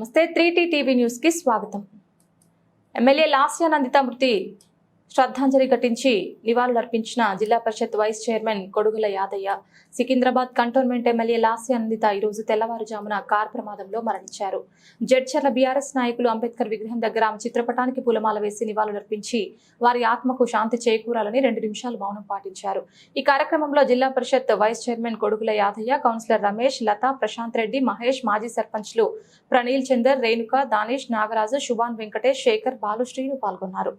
నమస్తే 3T TV news కి స్వాగతం. ఎమ్మెల్యే లాస్యానందిత మృతి శ్రద్ధాంజలి ఘటించి నివాళులర్పించిన zilla parishad vice chairman Kodugula Yadaiah. Secunderabad Cantonment MLA Lasya Nanditha ఈ రోజు తెల్లవారుజామున కార్ ప్రమాదంలో మరణించారు. జడ్చర్ల బీఆర్ఎస్ నాయకులు అంబేద్కర్ విగ్రహం దగ్గర ఆమె చిత్రపటానికి పూలమాల వేసి నివాళులర్పించి వారి ఆత్మకు శాంతి చేకూరాలని 2 నిమిషాలు మౌనం పాటించారు. ఈ కార్యక్రమంలో zilla parishad vice chairman Kodugula Yadaiah, councillor Ramesh, Lata, Prashanth Reddy, Mahesh, మాజీ సర్పంచ్లు ప్రణీల్ చందర్, రేణుక, దానేష్, నాగరాజు, శుభాన్, వెంకటేష్, శేఖర్, బాలు, శ్రీను పాల్గొన్నారు.